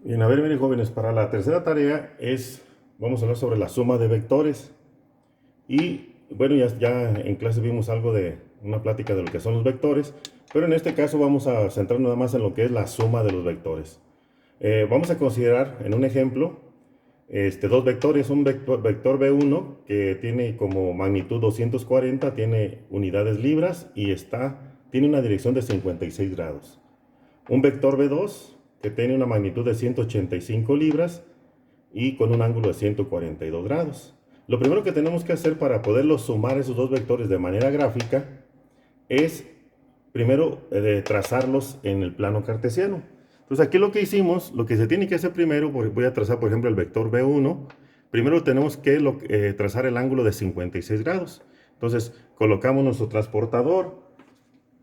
Bien, a ver, miren jóvenes, para la tercera tarea vamos a hablar sobre la suma de vectores. Y bueno, ya en clase vimos algo de una plática de lo que son los vectores, pero en este caso vamos a centrarnos nada más en lo que es la suma de los vectores. Vamos a considerar en un ejemplo dos vectores, un vector B1 que tiene como magnitud 240, tiene unidades libras y tiene una dirección de 56 grados. Un vector B2 que tiene una magnitud de 185 libras y con un ángulo de 142 grados. Lo primero que tenemos que hacer para poderlos sumar esos dos vectores de manera gráfica es primero trazarlos en el plano cartesiano. Entonces aquí lo que hicimos, lo que se tiene que hacer primero, voy a trazar por ejemplo el vector B1, primero tenemos que trazar el ángulo de 56 grados. Entonces colocamos nuestro transportador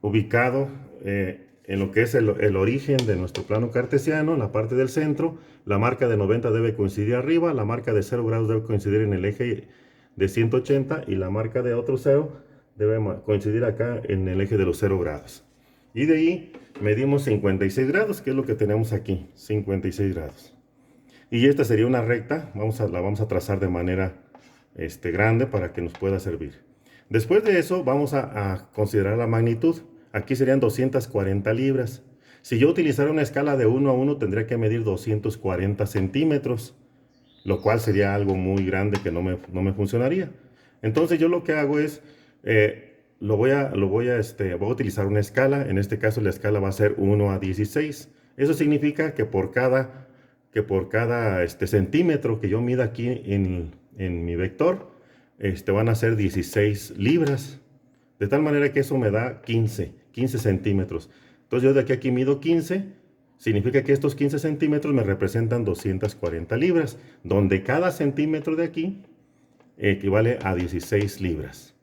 ubicado en lo que es el origen de nuestro plano cartesiano, en la parte del centro. La marca de 90 debe coincidir arriba, la marca de 0 grados debe coincidir en el eje de 180 y la marca de otro 0 debe coincidir acá en el eje de los 0 grados. Y de ahí medimos 56 grados, que es lo que tenemos aquí, 56 grados. Y esta sería una recta, la vamos a trazar de manera grande para que nos pueda servir. Después de eso vamos a considerar la magnitud. Aquí serían 240 libras. Si yo utilizara una escala de 1 a 1 tendría que medir 240 centímetros, lo cual sería algo muy grande que no me funcionaría. Entonces yo lo que hago es, voy a utilizar una escala. En este caso la escala va a ser 1 a 16. Eso significa que por cada centímetro que yo mida aquí en mi vector, van a ser 16 libras. De tal manera que eso me da 15 centímetros. Entonces yo de aquí mido 15, significa que estos 15 centímetros me representan 240 libras, donde cada centímetro de aquí equivale a 16 libras.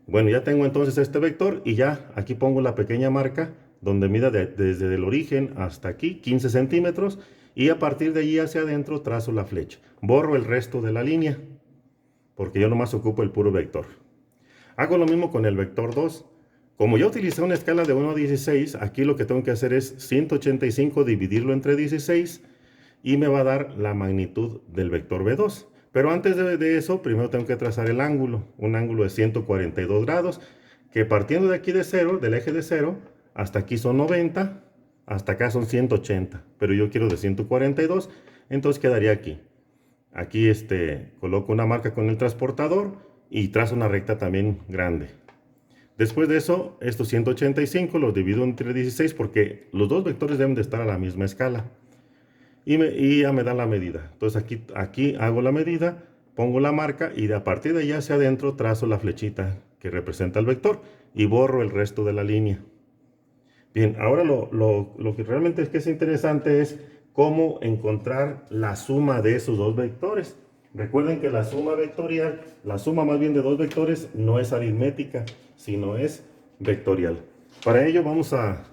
Bueno, ya tengo entonces este vector y ya aquí pongo la pequeña marca donde mida desde el origen hasta aquí 15 centímetros y a partir de allí hacia adentro trazo la flecha. Borro el resto de la línea porque yo nomás ocupo el puro vector. Hago lo mismo con el vector 2. Como yo utilicé una escala de 1 a 16, aquí lo que tengo que hacer es 185 dividirlo entre 16 y me va a dar la magnitud del vector B2. Pero antes de eso, primero tengo que trazar el ángulo, un ángulo de 142 grados, que partiendo de aquí de 0, del eje de 0, hasta aquí son 90, hasta acá son 180, pero yo quiero de 142, entonces quedaría aquí. Aquí coloco una marca con el transportador y trazo una recta también grande. Después de eso, estos 185 los divido entre 16 porque los dos vectores deben de estar a la misma escala. Y ya me da la medida. Entonces aquí hago la medida, pongo la marca y a partir de allá hacia adentro trazo la flechita que representa el vector y borro el resto de la línea. Bien, ahora lo que realmente es interesante es cómo encontrar la suma de esos dos vectores. Recuerden que la suma vectorial, la suma más bien de dos vectores, no es aritmética, sino es vectorial. Para ello vamos a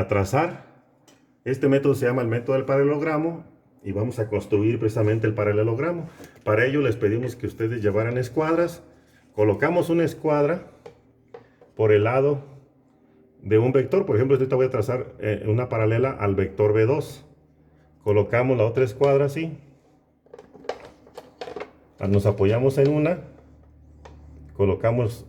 trazar. Este método se llama el método del paralelogramo y vamos a construir precisamente el paralelogramo. Para ello les pedimos que ustedes llevaran escuadras. Colocamos una escuadra por el lado de un vector. Por ejemplo, ahorita voy a trazar una paralela al vector B2. Colocamos la otra escuadra así. Nos apoyamos en una. Colocamos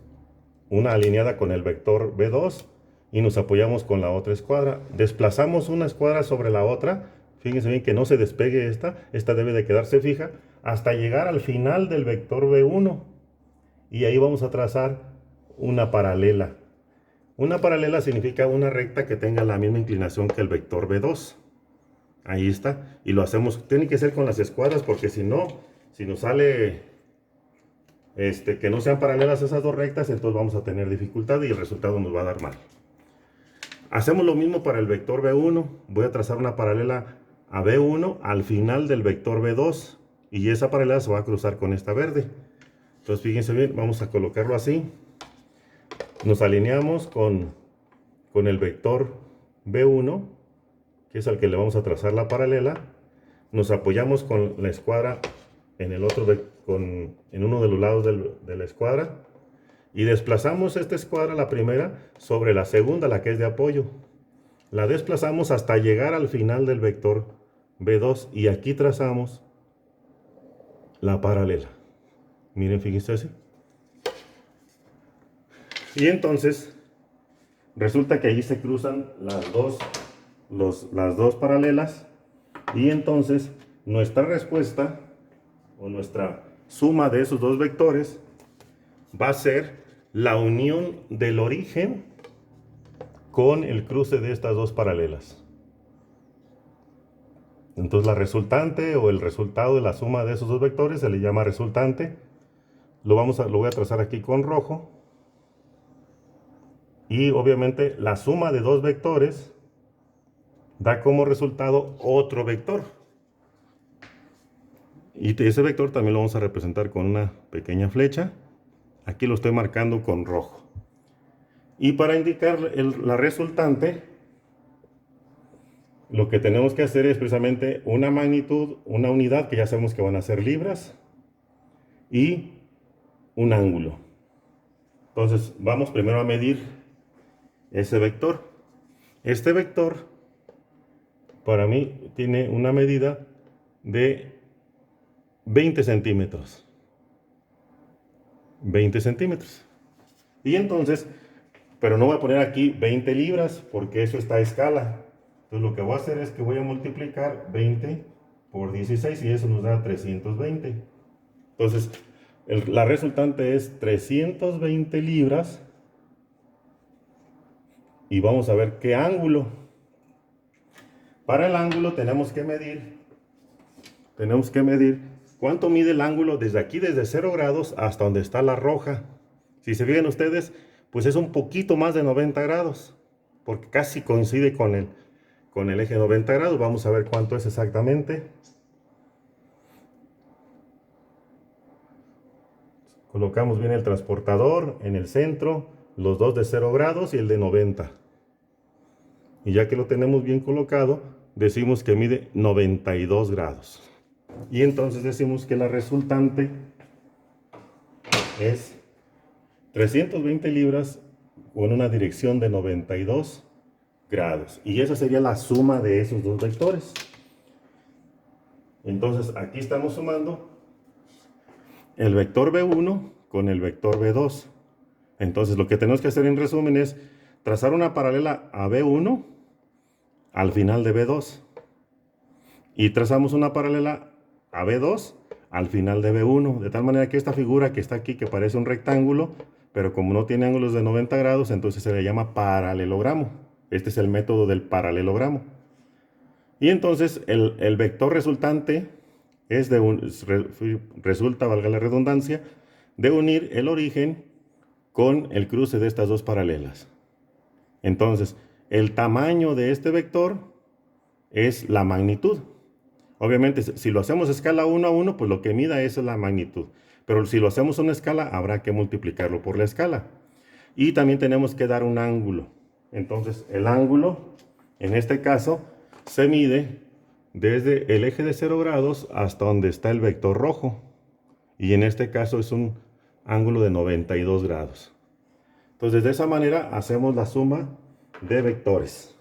una alineada con el vector B2 y nos apoyamos con la otra escuadra. Desplazamos una escuadra sobre la otra. Fíjense bien que no se despegue esta debe de quedarse fija hasta llegar al final del vector B1 y ahí vamos a trazar una paralela. Una paralela significa una recta que tenga la misma inclinación que el vector B2. Ahí está. Y lo hacemos, tiene que ser con las escuadras porque si no, si nos sale que no sean paralelas esas dos rectas, entonces vamos a tener dificultad y el resultado nos va a dar mal. Hacemos lo mismo para el vector B1. Voy a trazar una paralela a B1 al final del vector B2 y esa paralela se va a cruzar con esta verde. Entonces fíjense bien, vamos a colocarlo así. Nos alineamos con el vector B1, que es al que le vamos a trazar la paralela. Nos apoyamos con la escuadra en uno de los lados de la escuadra y desplazamos esta escuadra, la primera, sobre la segunda, la que es de apoyo. la desplazamos hasta llegar al final del vector B2 y aquí trazamos la paralela. Miren, fíjense así. Y entonces resulta que ahí se cruzan las dos paralelas, y entonces nuestra respuesta o nuestra suma de esos dos vectores va a ser la unión del origen con el cruce de estas dos paralelas. Entonces la resultante o el resultado de la suma de esos dos vectores se le llama resultante. Lo voy a trazar aquí con rojo. Y obviamente la suma de dos vectores da como resultado otro vector. Y ese vector también lo vamos a representar con una pequeña flecha. Aquí lo estoy marcando con rojo. Y para indicar la resultante, lo que tenemos que hacer es precisamente una magnitud, una unidad, que ya sabemos que van a ser libras, y un ángulo. Entonces vamos primero a medir ese vector. Este vector para mí tiene una medida de 20 centímetros. 20 centímetros. Y entonces, pero no voy a poner aquí 20 libras porque eso está a escala. Entonces lo que voy a hacer es que voy a multiplicar 20 por 16 y eso nos da 320. Entonces la resultante es 320 libras. Y vamos a ver qué ángulo. Para el ángulo tenemos que medir cuánto mide el ángulo desde aquí, desde 0 grados hasta donde está la roja. Si se fijan ustedes, pues es un poquito más de 90 grados, porque casi coincide con el eje 90 grados. Vamos a ver cuánto es exactamente. Colocamos bien el transportador en el centro, los dos de 0 grados y el de 90. Y ya que lo tenemos bien colocado, decimos que mide 92 grados. Y entonces decimos que la resultante es 320 libras con una dirección de 92 grados. Y esa sería la suma de esos dos vectores. Entonces aquí estamos sumando el vector B1 con el vector B2. Entonces lo que tenemos que hacer en resumen es trazar una paralela a B1 al final de B2. Y trazamos una paralela a B2 al final de B1. De tal manera que esta figura que está aquí, que parece un rectángulo, pero como no tiene ángulos de 90 grados, entonces se le llama paralelogramo. Este es el método del paralelogramo. Y entonces el vector resultante es resulta, valga la redundancia, de unir el origen con el cruce de estas dos paralelas. Entonces, el tamaño de este vector es la magnitud. Obviamente, si lo hacemos a escala 1 a 1, pues lo que mida es la magnitud. Pero si lo hacemos a una escala, habrá que multiplicarlo por la escala. Y también tenemos que dar un ángulo. Entonces, el ángulo, en este caso, se mide desde el eje de 0 grados hasta donde está el vector rojo. Y en este caso es un ángulo de 92 grados. Entonces, de esa manera hacemos la suma de vectores.